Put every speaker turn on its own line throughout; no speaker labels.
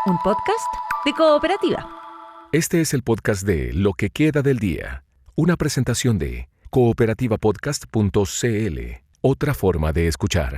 un podcast de Cooperativa.
Este es el podcast de Lo que queda del día, una presentación de cooperativapodcast.cl, otra forma de escuchar.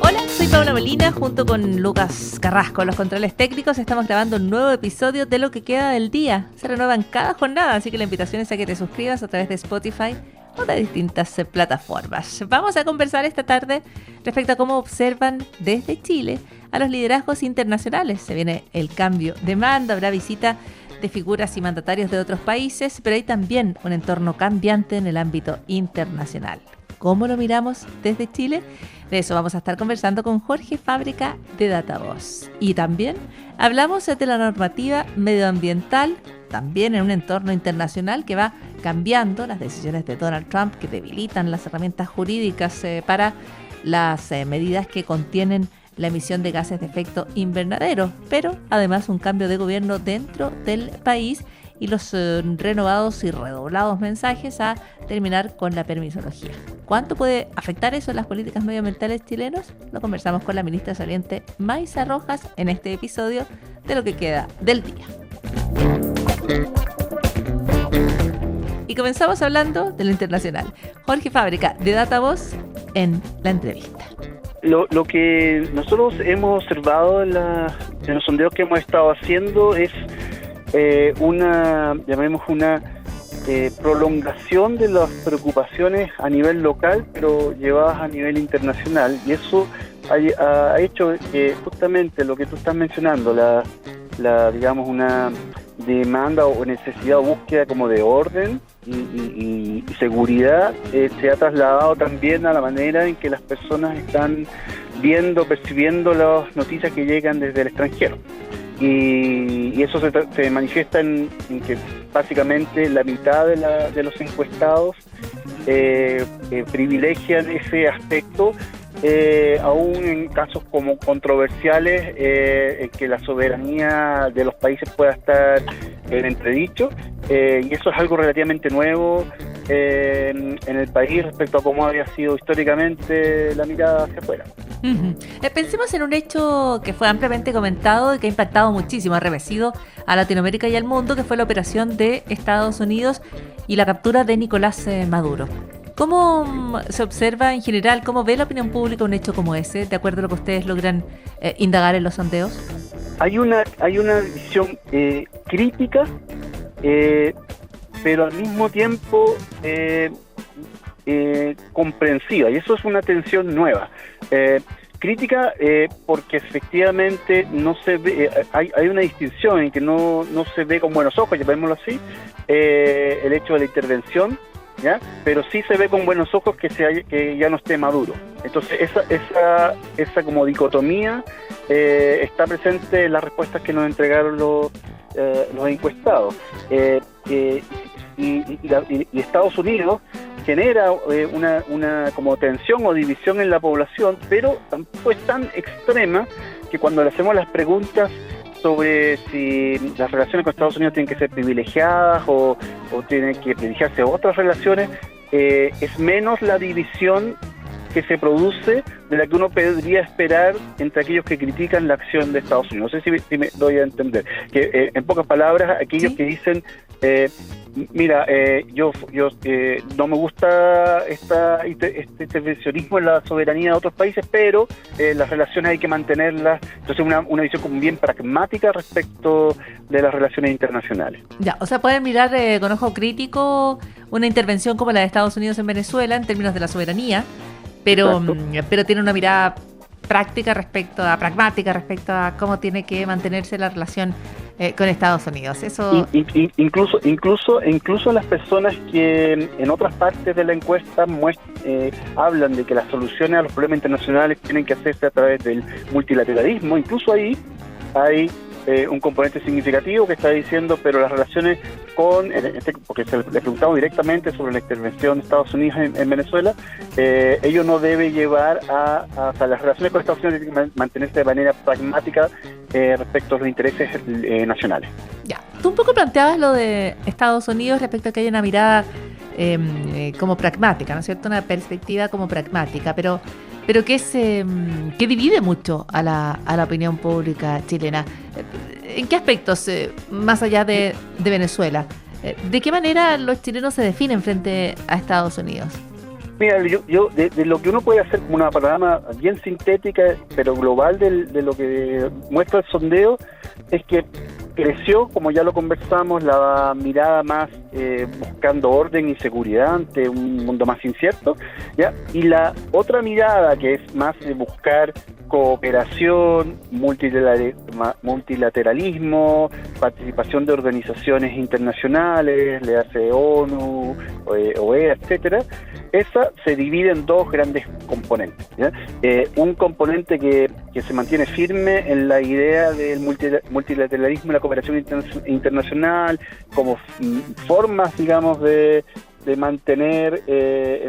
Hola, soy Paula Molina, junto con Lucas Carrasco, los controles técnicos. Estamos grabando un nuevo episodio de Lo que queda del día. Se renuevan cada jornada, así que la invitación es a que te suscribas a través de Spotify o de distintas plataformas. Vamos a conversar esta tarde respecto a cómo observan desde Chile a los liderazgos internacionales. Se viene el cambio de mando, habrá visita de figuras y mandatarios de otros países, pero hay también un entorno cambiante en el ámbito internacional. ¿Cómo lo miramos desde Chile? De eso vamos a estar conversando con Jorge Fábrica de Datavoz. Y también hablamos de la normativa medioambiental, también en un entorno internacional que va cambiando, las decisiones de Donald Trump que debilitan las herramientas jurídicas para las medidas que contienen la emisión de gases de efecto invernadero, pero además un cambio de gobierno dentro del país y los renovados y redoblados mensajes a terminar con la permisología. ¿Cuánto puede afectar eso en las políticas medioambientales chilenas? Lo conversamos con la ministra saliente Maysa Rojas en este episodio de Lo que queda del día. Y comenzamos hablando de lo internacional. Jorge Fábrica de Datavoz en la entrevista.
Lo que nosotros hemos observado en los sondeos que hemos estado haciendo es una prolongación de las preocupaciones a nivel local, pero llevadas a nivel internacional, y eso ha hecho que justamente lo que tú estás mencionando, digamos una demanda o necesidad o búsqueda como de orden y seguridad se ha trasladado también a la manera en que las personas están percibiendo las noticias que llegan desde el extranjero. Y eso se manifiesta en que básicamente la mitad de los encuestados privilegian ese aspecto, aún en casos como controversiales, en que la soberanía de los países pueda estar en entredicho, y eso es algo relativamente nuevo en el país respecto a cómo había sido históricamente la mirada hacia afuera.
Pensemos en un hecho que fue ampliamente comentado y que ha impactado muchísimo, ha revestido a Latinoamérica y al mundo, que fue la operación de Estados Unidos y la captura de Nicolás Maduro. ¿Cómo se observa en general, cómo ve la opinión pública un hecho como ese, de acuerdo a lo que ustedes logran indagar en los sondeos?
Hay una visión crítica, pero al mismo tiempo comprensiva, y eso es una tensión nueva. Crítica porque efectivamente no se ve, hay una distinción en que no se ve con buenos ojos, llamémoslo así, el hecho de la intervención, ¿ya? Pero sí se ve con buenos ojos que ya no esté Maduro. Entonces esa como dicotomía está presente en las respuestas que nos entregaron los encuestados. Y Estados Unidos genera una como tensión o división en la población, pero tampoco es tan extrema que cuando le hacemos las preguntas sobre si las relaciones con Estados Unidos tienen que ser privilegiadas o tienen que privilegiarse otras relaciones, es menos la división que se produce de la que uno podría esperar entre aquellos que critican la acción de Estados Unidos. No sé si me doy a entender. Que en pocas palabras, aquellos que dicen mira, yo no me gusta este intervencionismo en la soberanía de otros países, pero las relaciones hay que mantenerlas. Entonces una visión como bien pragmática respecto de las relaciones internacionales.
Ya, o sea, pueden mirar con ojo crítico una intervención como la de Estados Unidos en Venezuela en términos de la soberanía, pero tiene una mirada pragmática respecto a cómo tiene que mantenerse la relación con Estados Unidos. Eso
incluso las personas que en otras partes de la encuesta hablan de que las soluciones a los problemas internacionales tienen que hacerse a través del multilateralismo, incluso ahí hay un componente significativo que está diciendo, pero las relaciones porque le preguntamos directamente sobre la intervención de Estados Unidos en Venezuela, ello no debe llevar las relaciones con Estados Unidos tienen que mantenerse de manera pragmática respecto a los intereses nacionales.
Ya, tú un poco planteabas lo de Estados Unidos respecto a que hay una mirada como pragmática, ¿no es cierto? Una perspectiva como pragmática, pero pero que divide mucho a la opinión pública chilena. ¿En qué aspectos, más allá de Venezuela? ¿De qué manera los chilenos se definen frente a Estados Unidos?
Mira, yo de lo que uno puede hacer como una panorama bien sintética, pero global de lo que muestra el sondeo, es que creció, como ya lo conversamos, la mirada más buscando orden y seguridad ante un mundo más incierto, ¿ya? Y la otra mirada, que es más de buscar cooperación, multilateralismo, participación de organizaciones internacionales, le hace ONU, OEA, etcétera. Esa se divide en dos grandes componentes, ¿ya? Un componente que se mantiene firme en la idea del multilateralismo y la cooperación internacional como formas, digamos, de mantener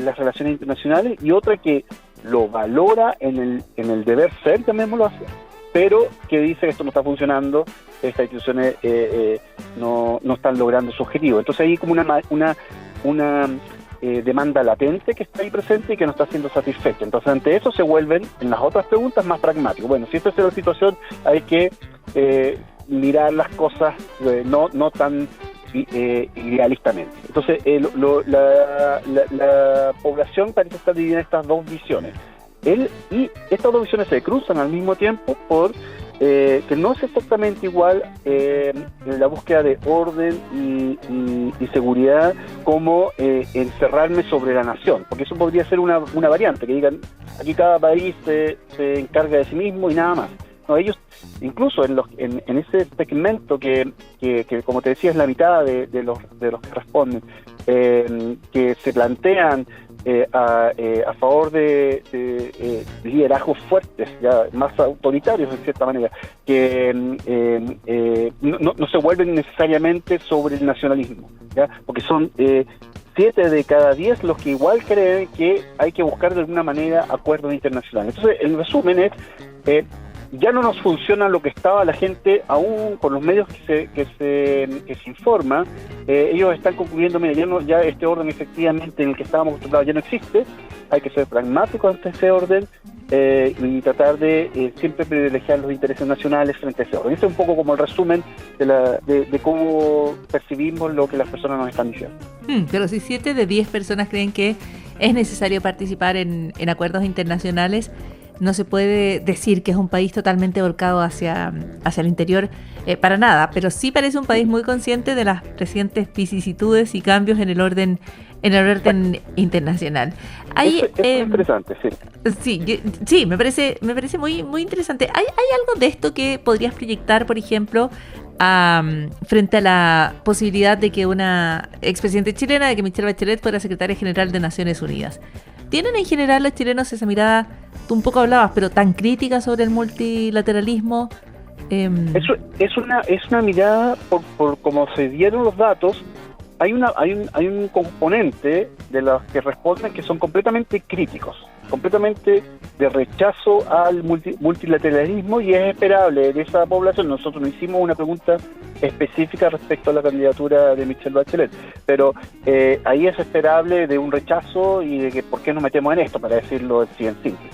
las relaciones internacionales, y otra que lo valora en el deber ser, llamémoslo así, pero que dice que esto no está funcionando, estas instituciones no están logrando su objetivo. Entonces hay como una demanda latente que está ahí presente y que no está siendo satisfecha. Entonces, ante eso se vuelven, en las otras preguntas, más pragmáticos. Bueno, si esta es la situación, hay que mirar las cosas no tan idealistamente. Entonces, la población parece estar dividida en estas dos visiones. Y estas dos visiones se cruzan al mismo tiempo por que no es exactamente igual la búsqueda de orden y seguridad como encerrarme sobre la nación, porque eso podría ser una variante, que digan, aquí cada país se encarga de sí mismo y nada más. No, ellos, incluso en ese segmento que como te decía es la mitad de los que responden, que se plantean a favor de liderazgos fuertes, ya más autoritarios en cierta manera, que no se vuelven necesariamente sobre el nacionalismo, ¿ya? Porque son 7 de cada 10 los que igual creen que hay que buscar de alguna manera acuerdos internacionales. Entonces, el resumen es ya no nos funciona lo que estaba la gente, aún con los medios que se informa, ellos están concluyendo, mira, ya este orden efectivamente en el que estábamos acostumbrados ya no existe, hay que ser pragmáticos ante ese orden y tratar de siempre privilegiar los intereses nacionales frente a ese orden. Ese es un poco como el resumen de cómo percibimos lo que las personas nos están diciendo.
Pero si 7 de 10 personas creen que es necesario participar en acuerdos internacionales, no se puede decir que es un país totalmente volcado hacia el interior, para nada, pero sí parece un país muy consciente de las recientes vicisitudes y cambios en el orden internacional.
Es interesante, sí.
Sí, me parece muy, muy interesante. ¿Hay algo de esto que podrías proyectar, por ejemplo, frente a la posibilidad de que una expresidente chilena, de que Michelle Bachelet fuera secretaria general de Naciones Unidas? ¿Tienen en general los chilenos esa mirada, tú un poco hablabas, pero tan crítica sobre el multilateralismo?
Es una mirada, por cómo se dieron los datos, hay un componente de los que responden que son completamente críticos, completamente de rechazo al multilateralismo, y es esperable de esa población. Nosotros no hicimos una pregunta específica respecto a la candidatura de Michelle Bachelet, pero ahí es esperable de un rechazo y de que por qué nos metemos en esto, para decirlo en simple.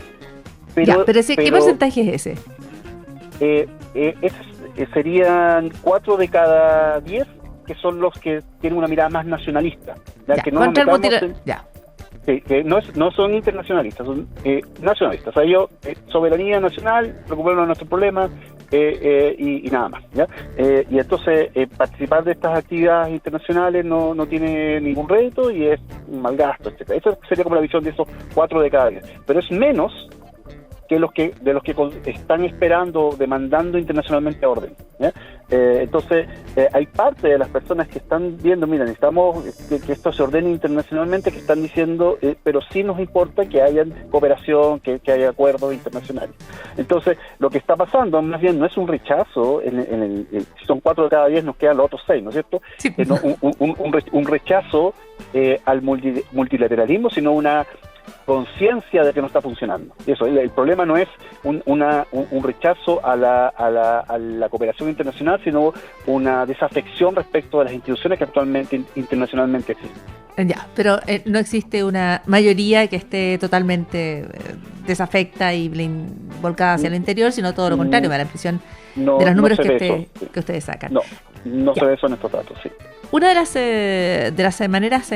Pero ¿qué porcentaje es ese?
Serían 4 de cada 10 que son los que tienen una mirada más nacionalista, ¿ya? Que no nos metamos que no son internacionalistas, son nacionalistas. O sea, ellos, soberanía nacional, preocuparnos de nuestros problemas y nada más, ¿ya? Y entonces participar de estas actividades internacionales no tiene ningún rédito y es un mal gasto, etcétera. Esa sería como la visión de esos 4 de cada 10. Pero es menos que de los que están esperando, demandando internacionalmente orden, ¿ya? Entonces, hay parte de las personas que están viendo, mira, necesitamos que esto se ordene internacionalmente, que están diciendo, pero sí nos importa que haya cooperación, que haya acuerdos internacionales. Entonces, lo que está pasando, más bien, no es un rechazo, si son 4 de cada 10, nos quedan los otros 6, ¿no es cierto? Sí. Un rechazo al multilateralismo, sino una conciencia de que no está funcionando. Y eso, el problema no es un rechazo a la cooperación internacional, sino una desafección respecto de las instituciones que actualmente internacionalmente existen.
Ya, pero no existe una mayoría que esté totalmente desafecta y volcada hacia el interior, sino todo lo contrario, me da la impresión de los números que ustedes sacan.
No se ve eso en estos datos, sí.
Una de las maneras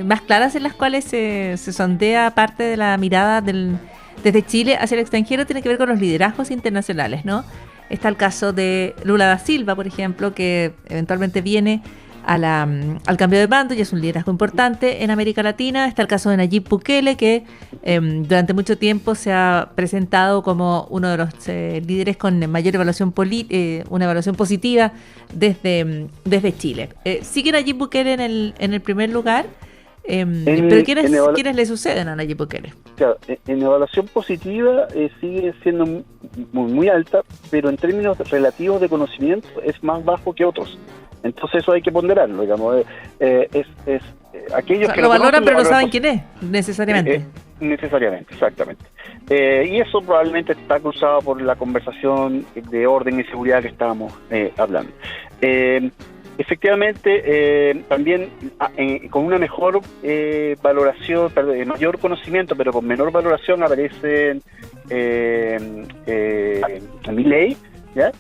más claras en las cuales se sondea parte de la mirada desde Chile hacia el extranjero tiene que ver con los liderazgos internacionales, ¿no? Está el caso de Lula da Silva, por ejemplo, que eventualmente viene al cambio de mando y es un liderazgo importante en América Latina. Está el caso de Nayib Bukele, que durante mucho tiempo se ha presentado como uno de los líderes con mayor evaluación una evaluación positiva desde Chile. ¿Sigue Nayib Bukele en el primer lugar? Pero ¿quiénes le suceden a Nayib Bukele?
Claro, en evaluación positiva sigue siendo muy, muy alta, pero en términos relativos de conocimiento es más bajo que otros. Entonces eso hay que ponderarlo, digamos. Aquellos que
lo valoran, pero no saben quién es, necesariamente.
Necesariamente, exactamente. Y eso probablemente está cruzado por la conversación de orden y seguridad que estábamos hablando. Efectivamente, también con una mejor valoración, mayor conocimiento, pero con menor valoración aparecen Milei, ¿ya?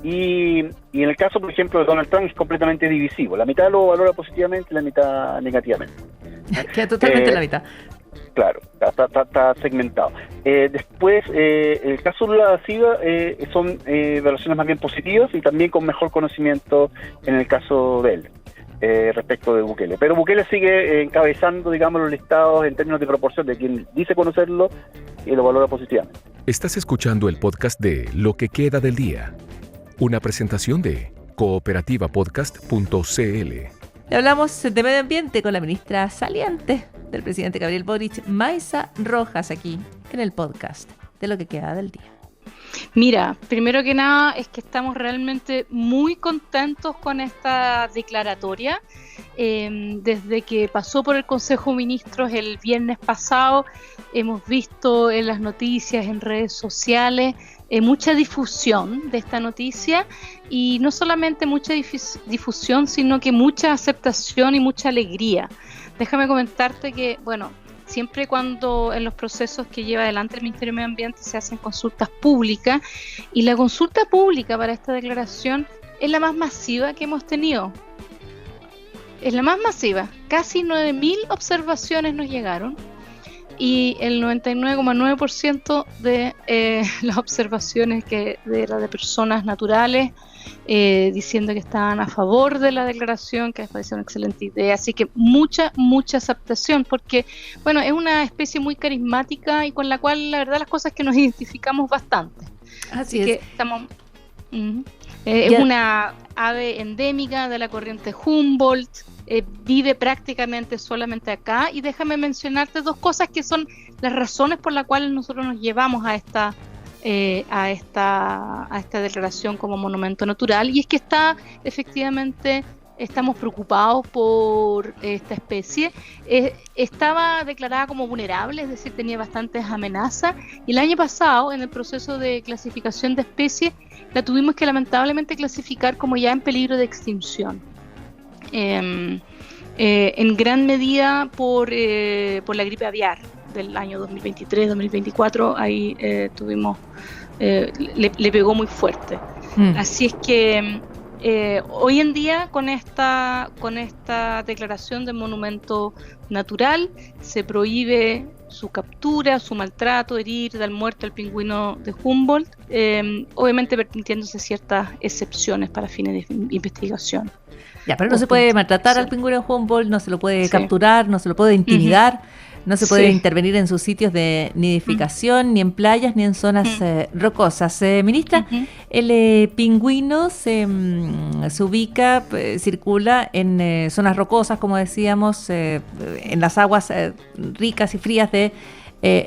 Y en el caso, por ejemplo, de Donald Trump es completamente divisivo. La mitad lo valora positivamente, la mitad negativamente.
Queda totalmente la mitad.
Claro, está segmentado. Después, el caso de Lula da Silva son evaluaciones más bien positivas y también con mejor conocimiento en el caso de él, respecto de Bukele. Pero Bukele sigue encabezando, digamos, los listados en términos de proporción de quien dice conocerlo y lo valora positivamente.
Estás escuchando el podcast de Lo que queda del día, una presentación de cooperativapodcast.cl.
Le hablamos de medio ambiente con la ministra saliente del presidente Gabriel Boric, Maysa Rojas, aquí en el podcast de Lo que queda del día.
Mira, primero que nada es que estamos realmente muy contentos con esta declaratoria. Desde que pasó por el Consejo de Ministros el viernes pasado, hemos visto en las noticias, en redes sociales, mucha difusión de esta noticia, y no solamente mucha difusión, sino que mucha aceptación y mucha alegría. Déjame comentarte que, bueno, siempre cuando en los procesos que lleva adelante el Ministerio de Medio Ambiente se hacen consultas públicas, y la consulta pública para esta declaración es la más masiva que hemos tenido. Es la más masiva. Casi 9.000 observaciones nos llegaron, y el 99,9% de las observaciones era de personas naturales, diciendo que estaban a favor de la declaración, que les parecía una excelente idea. Así que mucha aceptación, porque bueno, es una especie muy carismática y con la cual la verdad las cosas que nos identificamos bastante.
Así es.
Que estamos es una ave endémica de la corriente Humboldt, vive prácticamente solamente acá, y déjame mencionarte dos cosas que son las razones por las cuales nosotros nos llevamos a esta declaración como monumento natural, y es que estamos preocupados por esta especie. Estaba declarada como vulnerable, es decir, tenía bastantes amenazas, y el año pasado en el proceso de clasificación de especies la tuvimos que lamentablemente clasificar como ya en peligro de extinción, en gran medida por la gripe aviar del año 2023-2024. Ahí le pegó muy fuerte. Así es que hoy en día con esta declaración de monumento natural se prohíbe su captura, su maltrato, herir, dar muerte al pingüino de Humboldt, obviamente permitiéndose ciertas excepciones para fines de investigación.
Ya, pero no se puede maltratar al pingüino de Humboldt, no se lo puede capturar, no se lo puede intimidar, no se puede intervenir en sus sitios de nidificación, ni en playas, ni en zonas rocosas. Ministra, el pingüino se ubica, circula en zonas rocosas, como decíamos, en las aguas ricas y frías de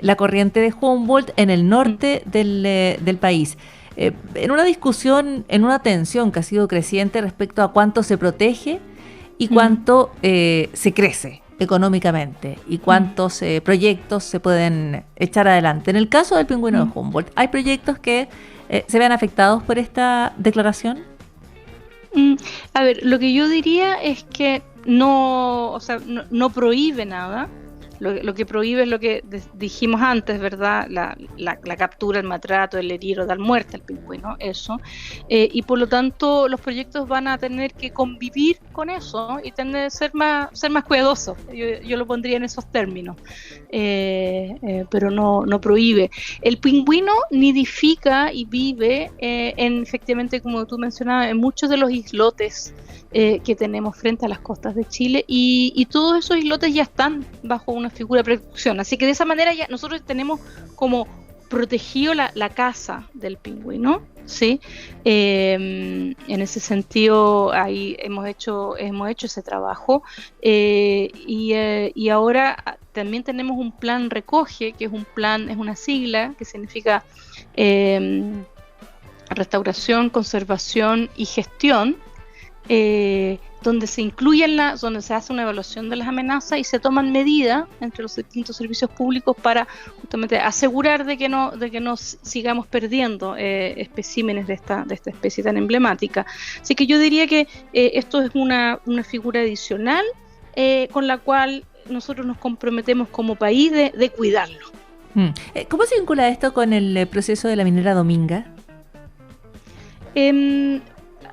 la corriente de Humboldt, en el norte del país. En una discusión, en una tensión que ha sido creciente respecto a cuánto se protege y cuánto se crece económicamente y cuántos proyectos se pueden echar adelante. En el caso del pingüino de Humboldt, ¿hay proyectos que se vean afectados por esta declaración?
A ver, lo que yo diría es que no prohíbe nada. Lo que prohíbe es lo que dijimos antes, ¿verdad? La captura, el maltrato, el herir o dar muerte al pingüino, eso. Y por lo tanto, los proyectos van a tener que convivir con eso y ser más cuidadosos. Yo lo pondría en esos términos. Pero no prohíbe. El pingüino nidifica y vive, efectivamente, como tú mencionabas, en muchos de los islotes que tenemos frente a las costas de Chile, y todos esos islotes ya están bajo una figura de protección, así que de esa manera ya nosotros tenemos como protegido la casa del pingüino, ¿sí? En ese sentido ahí hemos hecho ese trabajo, y ahora también tenemos un plan recoge, que es una sigla que significa restauración, conservación y gestión, donde se donde se hace una evaluación de las amenazas y se toman medidas entre los distintos servicios públicos para justamente asegurar de que no sigamos perdiendo especímenes de esta especie tan emblemática. Así que yo diría que esto es una figura adicional con la cual nosotros nos comprometemos como país de cuidarlo.
¿Cómo se vincula esto con el proceso de la minera Dominga?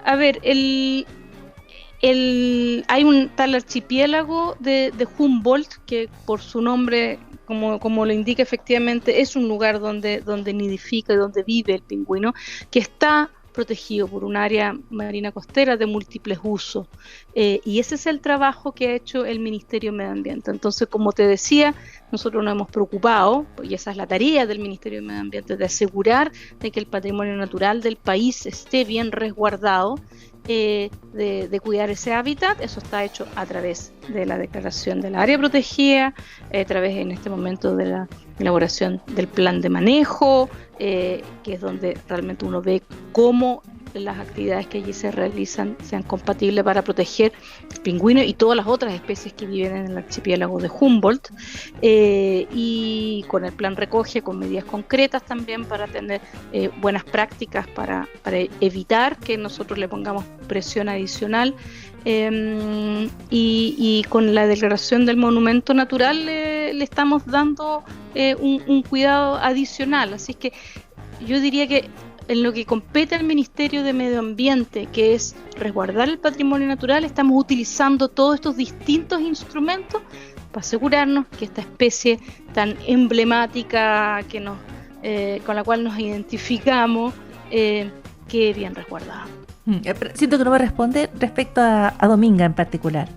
A ver, hay un tal archipiélago de Humboldt, que por su nombre, como lo indica, efectivamente es un lugar donde nidifica y donde vive el pingüino, que está protegido por un área marina costera de múltiples usos, y ese es el trabajo que ha hecho el Ministerio de Medio Ambiente. Entonces, como te decía, nosotros nos hemos preocupado, y esa es la tarea del Ministerio de Medio Ambiente, de asegurar de que el patrimonio natural del país esté bien resguardado, de cuidar ese hábitat. Eso está hecho a través de la declaración del área protegida, a través en este momento de la elaboración del plan de manejo, que es donde realmente uno ve cómo las actividades que allí se realizan sean compatibles para proteger el pingüino y todas las otras especies que viven en el archipiélago de Humboldt, y con el plan recoge con medidas concretas también para tener buenas prácticas para evitar que nosotros le pongamos presión adicional, y con la declaración del monumento natural le estamos dando un cuidado adicional. Así que yo diría que en lo que compete al Ministerio de Medio Ambiente, que es resguardar el patrimonio natural, estamos utilizando todos estos distintos instrumentos para asegurarnos que esta especie tan emblemática con la cual nos identificamos quede bien resguardada.
Siento que no me responde respecto a Dominga en particular.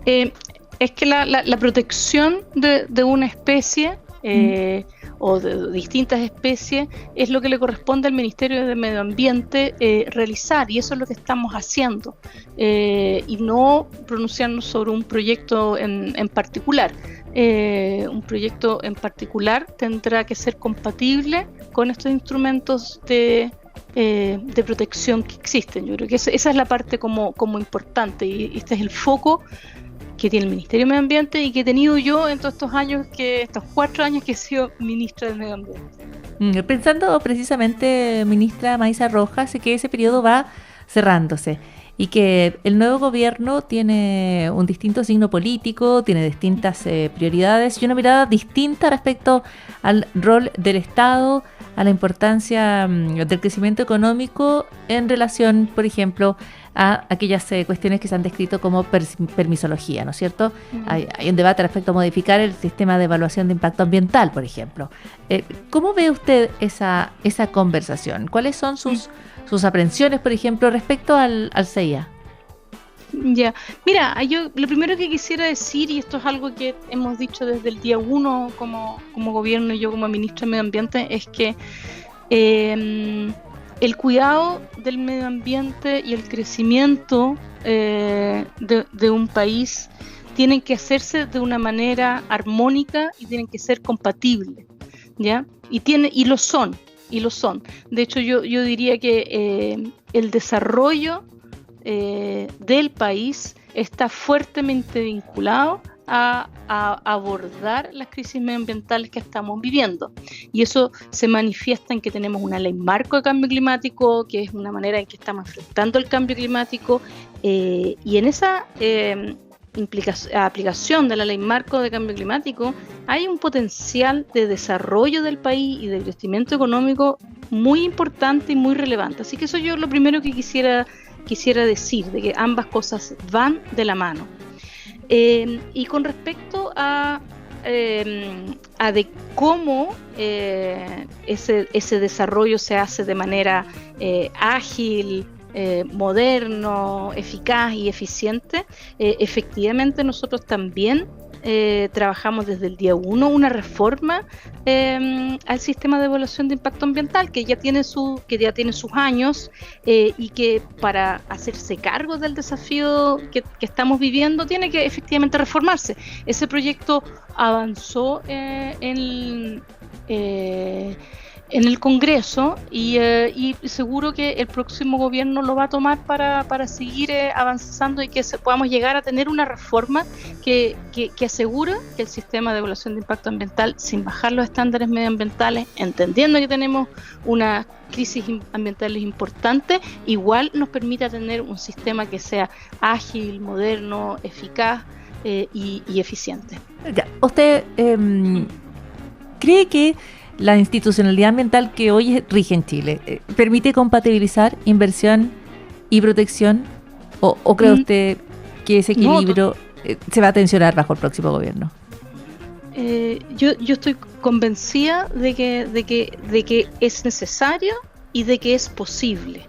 Es que la protección de una especie o de distintas especies es lo que le corresponde al Ministerio de Medio Ambiente realizar, y eso es lo que estamos haciendo, y no pronunciarnos sobre un proyecto en particular. Un proyecto en particular tendrá que ser compatible con estos instrumentos de protección que existen. Yo creo que esa es la parte como importante, y este es el foco que tiene el Ministerio de Medio Ambiente y que he tenido yo en todos estos 4 años que he sido ministra del Medio Ambiente.
Pensando precisamente, ministra Maísa Rojas, que ese periodo va cerrándose y que el nuevo gobierno tiene un distinto signo político, tiene distintas prioridades y una mirada distinta respecto al rol del Estado, a la importancia del crecimiento económico en relación, por ejemplo, a aquellas cuestiones que se han descrito como permisología, ¿no es cierto? Hay un debate respecto a modificar el sistema de evaluación de impacto ambiental, por ejemplo. ¿Cómo ve usted esa conversación? ¿Cuáles son sus aprensiones, por ejemplo, respecto al CIA?
Ya, mira, yo lo primero que quisiera decir, y esto es algo que hemos dicho desde el día 1 como gobierno y yo como ministra de Medio Ambiente, es que el cuidado del medio ambiente y el crecimiento de un país tienen que hacerse de una manera armónica y tienen que ser compatibles, ¿ya? Y lo son. De hecho, yo diría que el desarrollo del país está fuertemente vinculado a abordar las crisis medioambientales que estamos viviendo. Y eso se manifiesta en que tenemos una ley marco de cambio climático, que es una manera en que estamos enfrentando el cambio climático, y en esa aplicación de la ley marco de cambio climático hay un potencial de desarrollo del país y de crecimiento económico muy importante y muy relevante. Así que eso yo lo primero que quisiera decir, de que ambas cosas van de la mano. Y con respecto a de cómo ese desarrollo se hace de manera ágil, moderno, eficaz y eficiente, efectivamente nosotros también trabajamos desde el día 1 una reforma al sistema de evaluación de impacto ambiental que ya tiene sus años, y que para hacerse cargo del desafío que estamos viviendo tiene que efectivamente reformarse. Ese proyecto avanzó en el Congreso y seguro que el próximo gobierno lo va a tomar para seguir avanzando y que podamos llegar a tener una reforma que asegura que el sistema de evaluación de impacto ambiental, sin bajar los estándares medioambientales, entendiendo que tenemos una crisis ambientales importante, igual nos permita tener un sistema que sea ágil, moderno, eficaz y eficiente.
Ya, ¿usted cree que la institucionalidad ambiental que hoy rige en Chile permite compatibilizar inversión y protección? ¿O cree usted que ese equilibrio se va a tensionar bajo el próximo gobierno?
Yo estoy convencida de que es necesario y de que es posible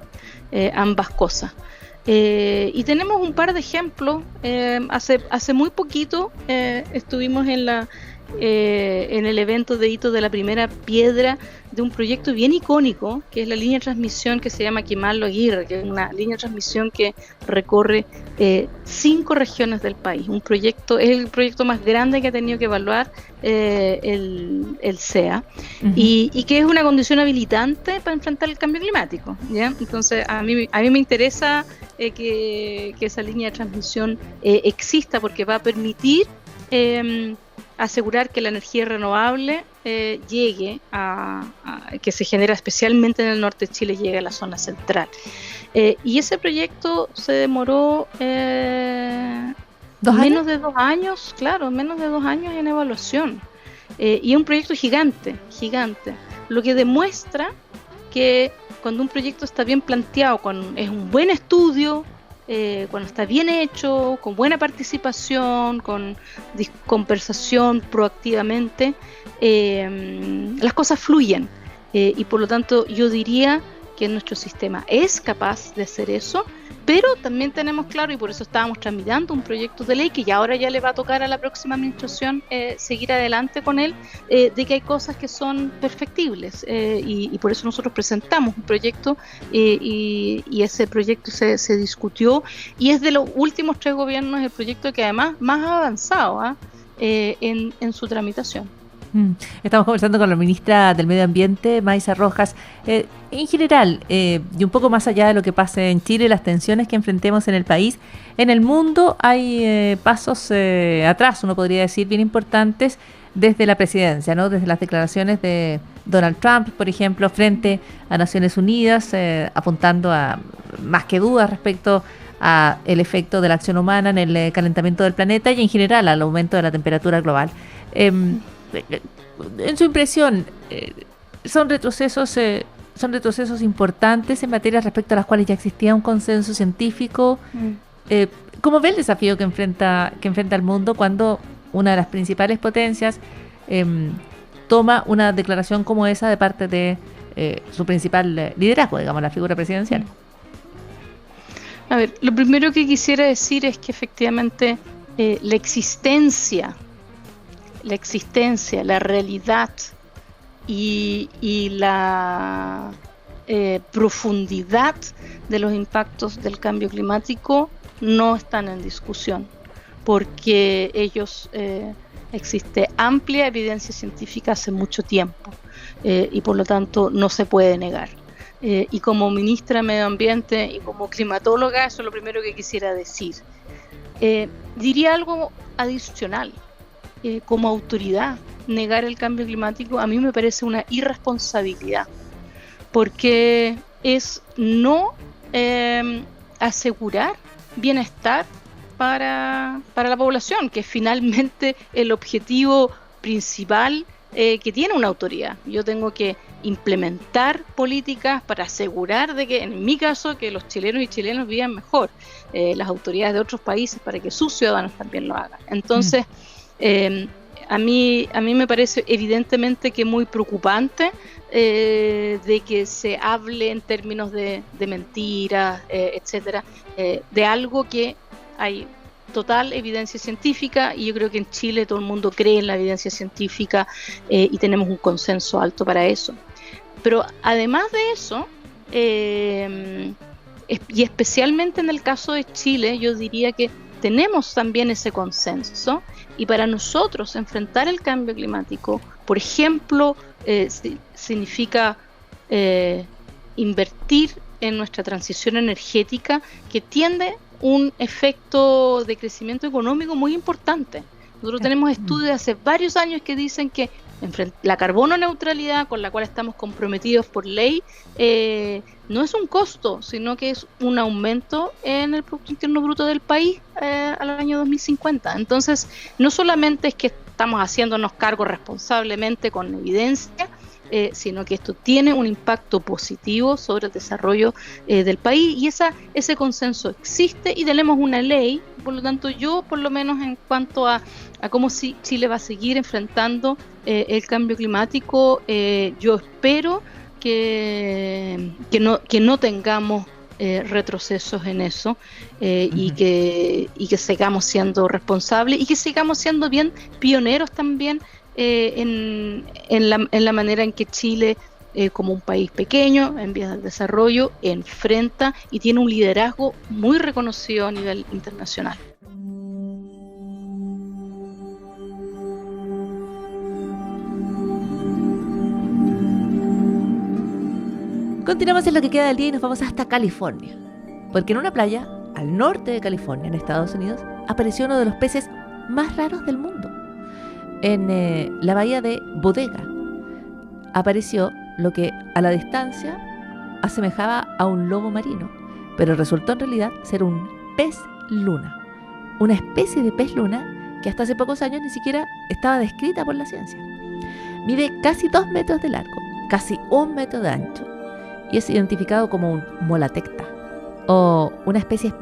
ambas cosas. Y tenemos un par de ejemplos. Hace muy poquito estuvimos en el evento de hito de la primera piedra de un proyecto bien icónico, que es la línea de transmisión que se llama Quimallo Aguirre, que es una línea de transmisión que recorre 5 regiones del país. Es el proyecto más grande que ha tenido que evaluar el CEA, uh-huh. y que es una condición habilitante para enfrentar el cambio climático, ¿ya? Entonces a mí me interesa que esa línea de transmisión exista, porque va a permitir asegurar que la energía renovable llegue que se genera especialmente en el norte de Chile, llegue a la zona central. Y ese proyecto se demoró menos de 2 años, menos de 2 años en evaluación. Y es un proyecto gigante, lo que demuestra que cuando un proyecto está bien planteado, cuando es un buen estudio, cuando está bien hecho, con buena participación, con conversación proactivamente, las cosas fluyen, y por lo tanto yo diría que nuestro sistema es capaz de hacer eso, pero también tenemos claro, y por eso estábamos tramitando un proyecto de ley que ya ahora ya le va a tocar a la próxima administración seguir adelante con él, de que hay cosas que son perfectibles, y por eso nosotros presentamos un proyecto, y ese proyecto se discutió, y es de los últimos 3 gobiernos el proyecto que además más ha avanzado en su tramitación.
Estamos conversando con la ministra del Medio Ambiente, Maisa Rojas. En general, y un poco más allá de lo que pase en Chile, las tensiones que enfrentemos en el país, en el mundo hay pasos atrás, uno podría decir, bien importantes desde la presidencia, ¿no? Desde las declaraciones de Donald Trump, por ejemplo, frente a Naciones Unidas, apuntando a más que dudas respecto a el efecto de la acción humana en el calentamiento del planeta y en general al aumento de la temperatura global. En su impresión, son retrocesos importantes en materias respecto a las cuales ya existía un consenso científico. ¿Cómo ve el desafío que enfrenta el mundo cuando una de las principales potencias toma una declaración como esa de parte de su principal liderazgo, digamos, la figura presidencial?
A ver, lo primero que quisiera decir es que efectivamente la existencia, la realidad y la profundidad de los impactos del cambio climático no están en discusión, porque existe amplia evidencia científica hace mucho tiempo, y por lo tanto no se puede negar. Y como ministra de Medio Ambiente y como climatóloga, eso es lo primero que quisiera decir. Diría algo adicional. Como autoridad, negar el cambio climático a mí me parece una irresponsabilidad, porque es no asegurar bienestar para la población, que es finalmente el objetivo principal que tiene una autoridad. Yo tengo que implementar políticas para asegurar de que, en mi caso, que los chilenos y chilenas vivan mejor, las autoridades de otros países para que sus ciudadanos también lo hagan. Entonces, a mí me parece evidentemente que muy preocupante de que se hable en términos de mentiras, etcétera, de algo que hay total evidencia científica, y yo creo que en Chile todo el mundo cree en la evidencia científica y tenemos un consenso alto para eso. Pero además de eso, y especialmente en el caso de Chile, yo diría que tenemos también ese consenso, y para nosotros enfrentar el cambio climático, por ejemplo, significa invertir en nuestra transición energética, que tiende un efecto de crecimiento económico muy importante. Nosotros tenemos estudios de hace varios años que dicen que la carbono neutralidad, con la cual estamos comprometidos por ley, no es un costo, sino que es un aumento en el Producto Interno Bruto del país al año 2050. Entonces, no solamente es que estamos haciéndonos cargo responsablemente con evidencia, sino que esto tiene un impacto positivo sobre el desarrollo del país, y ese consenso existe y tenemos una ley. Por lo tanto, yo, por lo menos en cuanto a cómo Chile va a seguir enfrentando el cambio climático, yo espero que no tengamos retrocesos en eso, y que sigamos siendo responsables y que sigamos siendo bien pioneros también en la manera en que Chile, como un país pequeño en vías de desarrollo, enfrenta y tiene un liderazgo muy reconocido a nivel internacional.
Continuamos en lo que queda del día y nos vamos hasta California, porque en una playa al norte de California, en Estados Unidos, apareció uno de los peces más raros del mundo. En la bahía de Bodega apareció lo que a la distancia asemejaba a un lobo marino, pero resultó en realidad ser un pez luna, una especie de pez luna que hasta hace pocos años ni siquiera estaba descrita por la ciencia. Mide casi 2 metros de largo, casi 1 metro de ancho, y es identificado como un molatecta, o una especie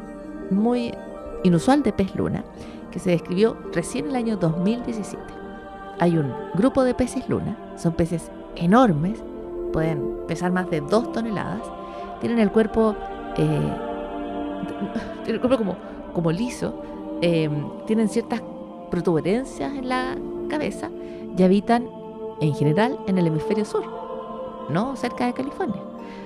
muy inusual de pez luna que se describió recién en el año 2017. Hay un grupo de peces luna, son peces enormes, pueden pesar más de 2 toneladas, tienen el cuerpo como liso, tienen ciertas protuberancias en la cabeza y habitan en general en el hemisferio sur, no cerca de California.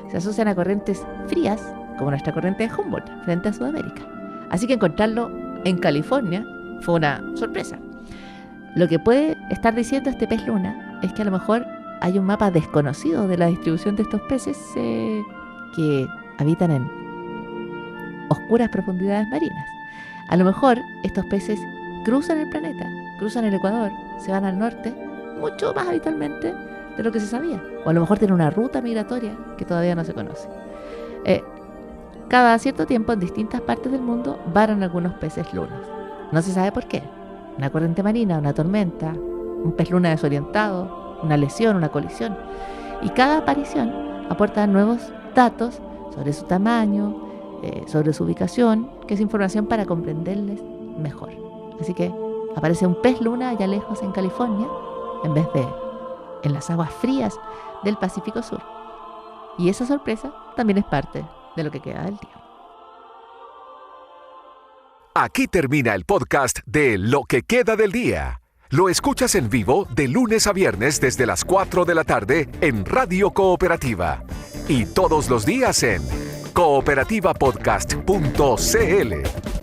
Se asocian a corrientes frías, como nuestra corriente de Humboldt, frente a Sudamérica. Así que encontrarlo en California fue una sorpresa. Lo que puede estar diciendo este pez luna es que a lo mejor hay un mapa desconocido de la distribución de estos peces que habitan en oscuras profundidades marinas. A lo mejor estos peces cruzan el planeta, cruzan el Ecuador, se van al norte, mucho más habitualmente de lo que se sabía. O a lo mejor tienen una ruta migratoria que todavía no se conoce. Cada cierto tiempo en distintas partes del mundo varan algunos peces lunas. No se sabe por qué. Una corriente marina, una tormenta, un pez luna desorientado, una lesión, una colisión. Y cada aparición aporta nuevos datos sobre su tamaño, sobre su ubicación, que es información para comprenderles mejor. Así que aparece un pez luna allá lejos en California, en vez de en las aguas frías del Pacífico Sur. Y esa sorpresa también es parte de lo que queda del día.
Aquí termina el podcast de Lo que queda del día. Lo escuchas en vivo de lunes a viernes desde las 4 de la tarde en Radio Cooperativa. Y todos los días en cooperativapodcast.cl.